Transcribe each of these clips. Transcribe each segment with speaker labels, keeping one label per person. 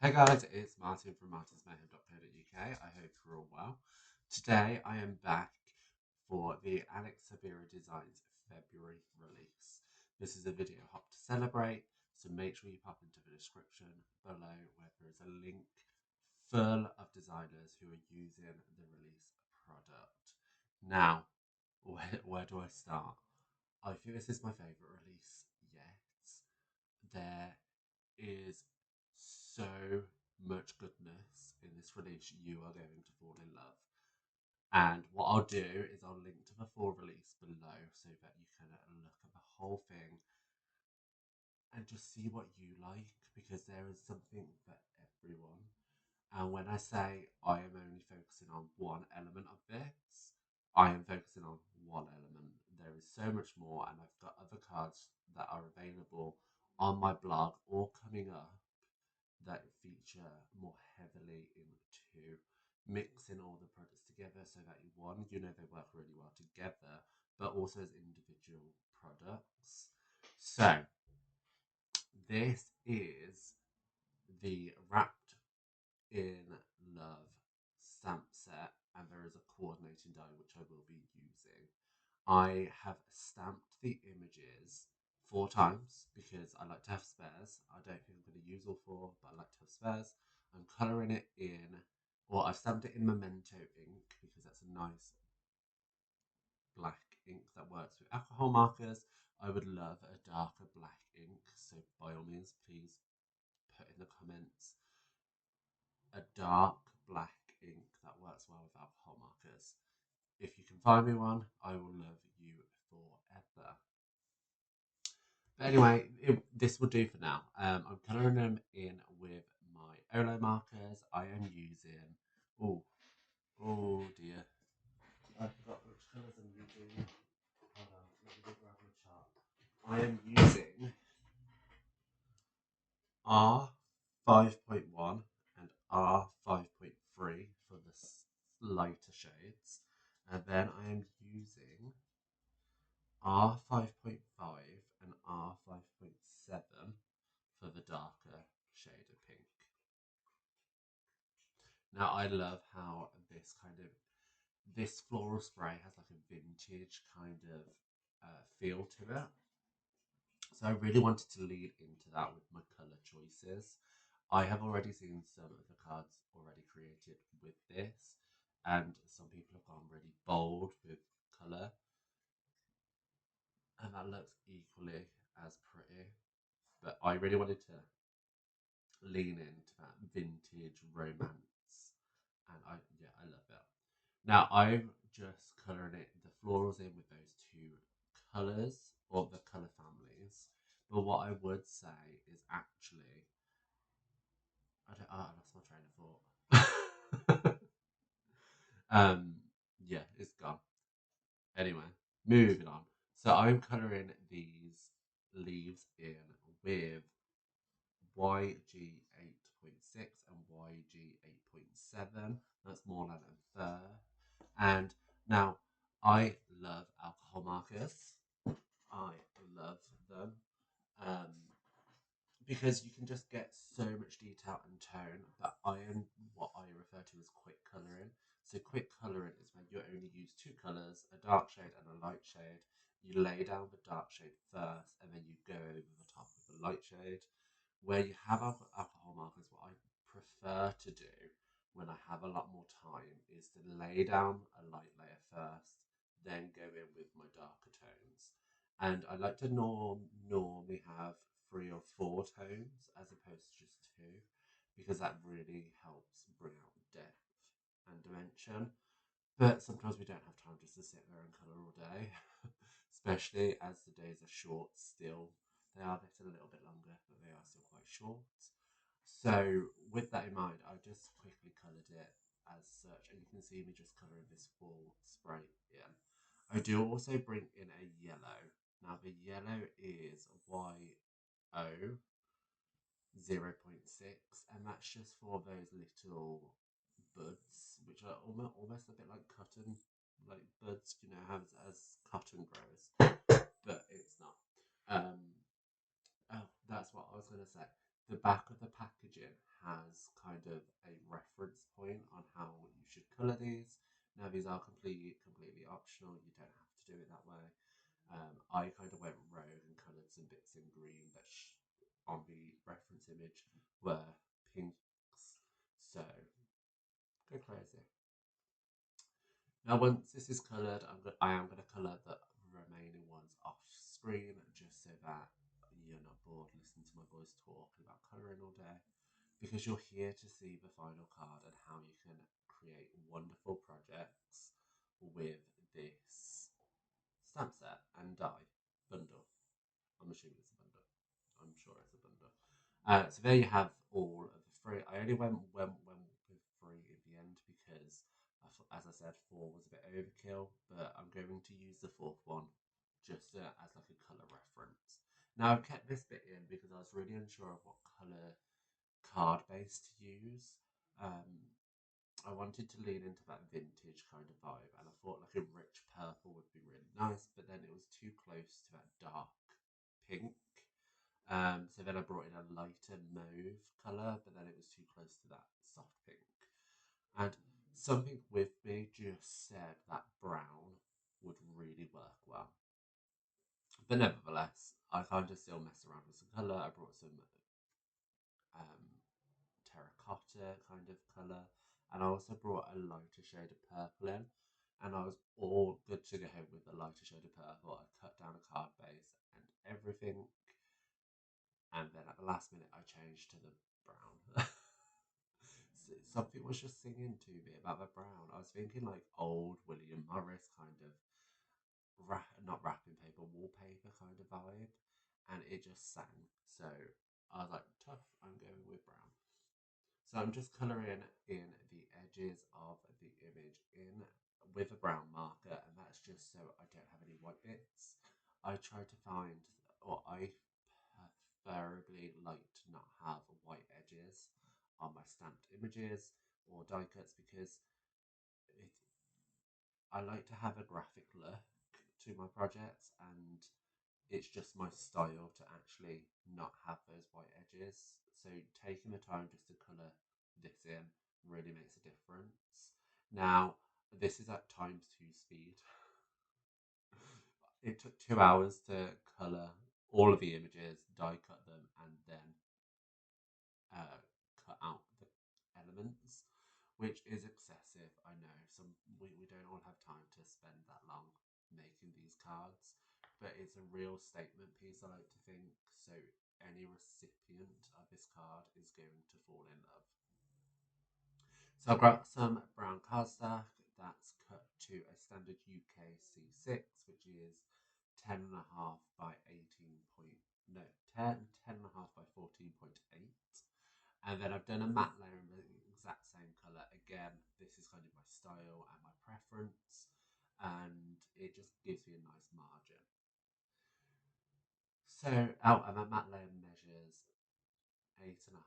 Speaker 1: Hey guys, it's Martin from martinsmayhem.co.uk. I hope you're all well. Today I am back for the Syberia Designs February release. This is a video hop to celebrate, so make sure you pop into the description below where there is a link full of designers who are using the release product. Now, where do I start? I think this is my favourite release yet. There is so much goodness in this release, you are going to fall in love. And what I'll do is I'll link to the full release below so that you can look at the whole thing and just see what you like, because there is something for everyone. And when I say I am only focusing on one element of this, I am focusing on one element. There is so much more, and I've got other cards that are available on my blog or coming up that feature more heavily into mixing all the products together so that they work really well together, but also as individual products. So this is the Wrapped in Love stamp set, and there is a coordinating die which I will be using. I have stamped the images 4 times because I like to have spares. I don't think I'm going to use all 4, but I like to have spares. I'm colouring it in, or I've stamped it in Memento ink because that's a nice black ink that works with alcohol markers. I would love a darker black ink, so by all means, please put in the comments a dark black ink that works well with alcohol markers. If you can find me one, I will love you forever. But anyway, this will do for now. I'm colouring them in with my Olo markers. I am using. Oh, oh dear. I forgot which colours I'm using. Hold on, let me grab my chart. I am using R5.1 and R5.3 for the lighter shades. And then I am using R5.5 and R5.7 for the darker shade of pink. Now I love how this floral spray has like a vintage kind of feel to it. So I really wanted to lead into that with my colour choices. I have already seen some of the cards already created with this, and some people have gone really bold with colour, and that looks equally as pretty. But I really wanted to lean into that vintage romance, and I love it. Now I'm just colouring it the florals in with those 2 colours or the colour families. But what I would say is actually I lost my train of thought. um yeah, it's gone. Anyway, moving on. So I'm colouring these leaves in with YG 8.6 and YG 8.7. That's more like a third. And now I love alcohol markers. I love them. Um, because you can just get so much detail and tone. But I am what I refer to as quick colouring. So quick colouring is when you only use 2 colours, a dark shade and a light shade. You lay down the dark shade first, and then you go over the top of the light shade. Where you have alcohol markers, what I prefer to do when I have a lot more time is to lay down a light layer first, then go in with my darker tones. And I like to normally have 3 or 4 tones as opposed to just 2, because that really helps bring out depth and dimension. But sometimes we don't have time just to sit there and colour all day, especially as the days are short still. They are a little bit longer, but they are still quite short. So with that in mind, I just quickly coloured it as such, and you can see me just colouring this full spray in. I do also bring in a yellow. Now the yellow is YO 0.6, and that's just for those little buds, which are almost a bit like cotton, like buds, as cotton grows, but it's not. Oh, that's what I was going to say. The back of the packaging has kind of a reference point on how you should colour these. Now these are completely optional. You don't have to do it that way. I kind of went rogue and coloured some bits in green that on the reference image were pinks. So go crazy. Now once this is coloured, I am going to colour the remaining ones off screen just so that you're not bored listening to my voice talking about colouring all day, because you're here to see the final card and how you can create wonderful projects with this stamp set and die bundle. I'm assuming it's a bundle. I'm sure it's a bundle. So there you have all of the three. I only went with three in the end because, as I said, four was a bit overkill. But I'm going to use the fourth one just as like a colour reference. Now I've kept this bit in because I was really unsure of what colour card base to use. I wanted to lean into that vintage kind of vibe, and I thought like a rich purple would be really nice, but then it was too close to that dark pink. So then I brought in a lighter mauve colour, but then it was too close to that soft pink. And something with me just said that brown would really work well. But nevertheless, I kind of still mess around with some colour. I brought some um, terracotta kind of colour, and I also brought a lighter shade of purple in. And I was all good to go with the lighter shade of purple. I cut down a card base and everything, and then at the last minute I changed to the brown. Something was just singing to me about the brown. I was thinking like old William Morris kind of not wrapping paper, wallpaper kind of vibe, and it just sang. So I was like, tough, I'm going with brown. So I'm just colouring in the edges of the image in with a brown marker, and that's just so I don't have any white bits. I try to find, or I preferably like to not have white edges on my stamped images or die cuts because it, I like to have a graphic look to my projects, and it's just my style to actually not have those white edges. So taking the time just to colour this in really makes a difference. Now, this is at times two speed. It took 2 hours to colour all of the images, die cut them, and then cut out the elements, which is excessive. I know we don't all have time to spend that long making these cards, but it's a real statement piece, I like to think. So any recipient of this card is going to fall in love. So I've got some brown cardstock that's cut to a standard UK C6, which is 10.5 by 18 point, no, 10.5 by 14.8. And then I've done a matte layer in the exact same colour. Again, this is kind of my style and my preference, and it just gives me a nice margin. So, and my matte layer measures 8.5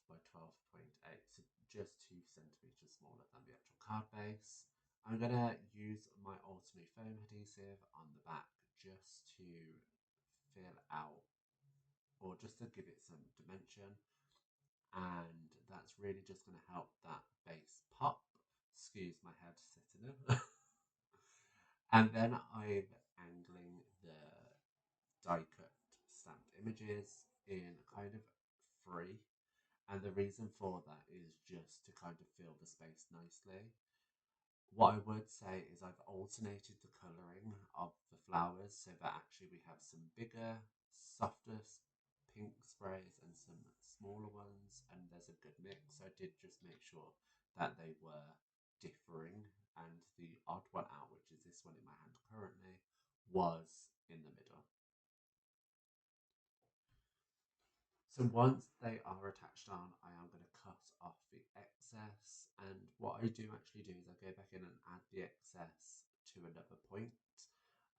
Speaker 1: by 12.8, so just 2 centimetres smaller than the actual card base. I'm going to use my Ultimate Foam adhesive on the back just to fill out, or just to give it some dimension, and that's really just going to help that base pop. Excuse my head sitting in. And then I'm angling the die cut stamped images in kind of free, and the reason for that is just to kind of fill the space nicely. What I would say is I've alternated the colouring of the flowers so that actually we have some bigger, softer pink sprays and some smaller ones, and there's a good mix. So I did just make sure that they were differing, and the odd one out, which is this one in my hand currently, was in the middle. So once they are attached on, I am going to cut off the excess, and what I do actually do is I go back in and add the excess to another point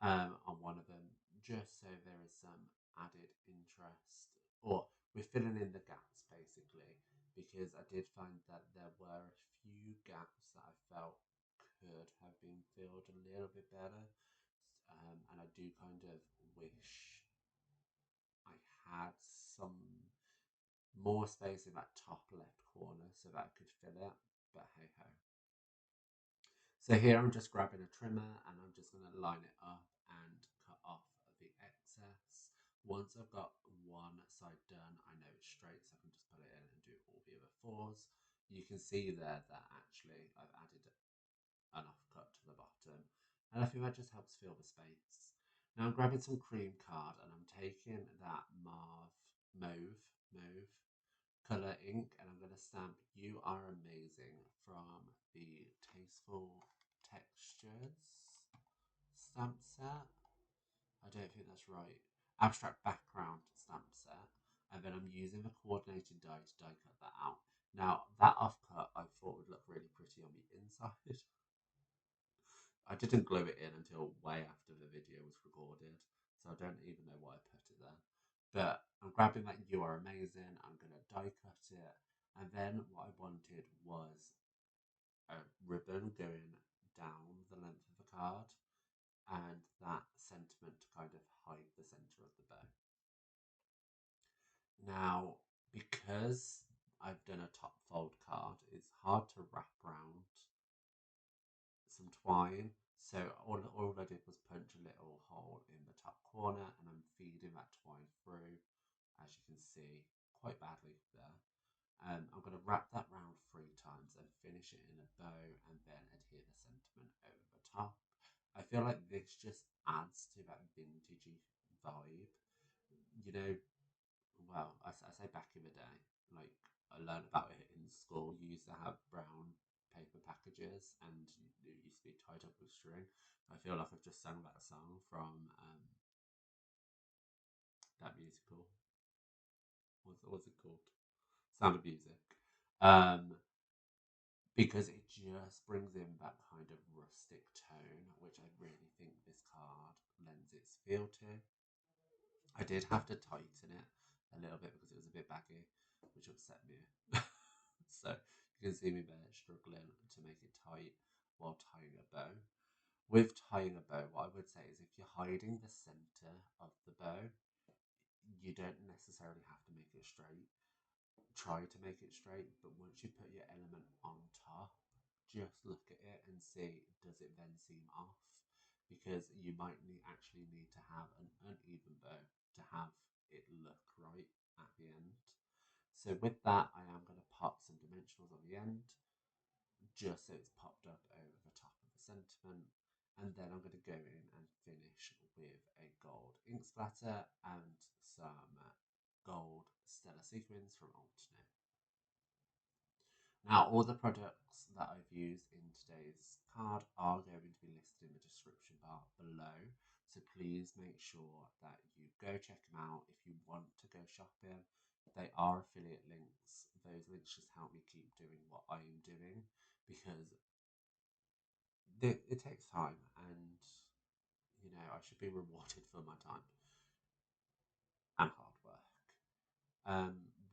Speaker 1: on one of them, just so there is some added interest, or we're filling in the gaps basically, because I did find that there were a few gaps that I felt could have been filled a little bit better, and I do kind of wish I had some more space in that top left corner so that I could fill it, but hey ho. So here I'm just grabbing a trimmer and I'm just going to line it up and cut off the excess. Once I've got one side done, I know it's straight, so I can just put it in and do all the other fours. You can see there that actually I've added an offcut to the bottom, and I think that just helps fill the space. Now I'm grabbing some cream card and I'm taking that mauve colour ink and I'm going to stamp "You Are Amazing" from the Tasteful Textures stamp set. I don't think that's right. Abstract background stamp set. And then I'm using the coordinated die to die cut that out. Now, that offcut I thought would look really pretty on the inside. I didn't glue it in until way after the video was recorded, so I don't even know why I put it there. But I'm grabbing that "You Are Amazing", I'm going to die cut it, and then what I wanted was a ribbon going down the length of the card, and that sentiment to kind of hide the centre of the bow. Now, because I've done a top fold card, it's hard to wrap around some twine. So all I did was punch a little hole in the top corner and I'm feeding that twine through, as you can see, quite badly there. I'm going to wrap that round 3 times and finish it in a bow and then adhere the sentiment over the top. I feel like this just adds to that vintagey vibe. You know, well, I say back in the day, like I learned about it in school. You used to have brown paper packages and it used to be tied up with string. I feel like I've just sung that song from that musical. What's it called? Sound of Music. Um, because it just brings in that kind of rustic tone, which I really think this card lends its feel to. I did have to tighten it a little bit because it was a bit baggy, which upset me. So you can see me there struggling to make it tight while tying a bow. With tying a bow, what I would say is if you're hiding the centre of the bow, you don't necessarily have to make it straight. Try to make it straight, but once you put your element on top, just look at it and see, does it then seem off? Because you might actually need to have an uneven bow to have it look right at the end. So with that, I am going to pop some dimensionals on the end, just so it's popped up over the top of the sentiment. And then I'm going to go in and finish with a gold ink splatter and some gold stellar sequins from Alternate. Now, all the products that I've used in today's card are going to be listed in the description bar below. So please make sure that you go check them out if you want to go shopping. They are affiliate links. Those links just help me keep doing what I am doing because it takes time and, you know, I should be rewarded for my time and hard work.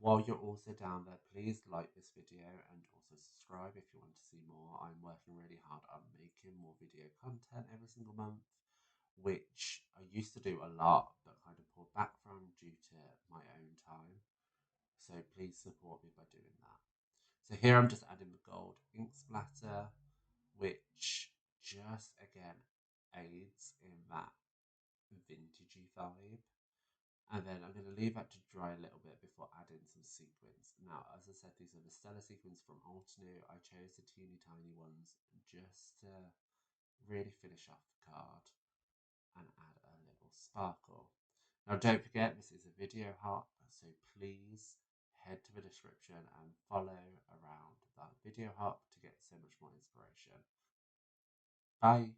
Speaker 1: While you're also down there, please like this video and also subscribe if you want to see more. I'm working really hard on making more video content every single month, which I used to do a lot but kind of pulled back from due to my own time. So please support me by doing that. So here I'm just adding the gold ink splatter, which just again aids in that vintagey vibe. And then I'm going to leave that to dry a little bit before adding some sequins. Now, as I said, these are the stellar sequins from Alternate. I chose the teeny tiny ones just to really finish off the card and add a little sparkle. Now, don't forget, this is a video hop, so please head to the description and follow around that video hop to get so much more inspiration. Bye.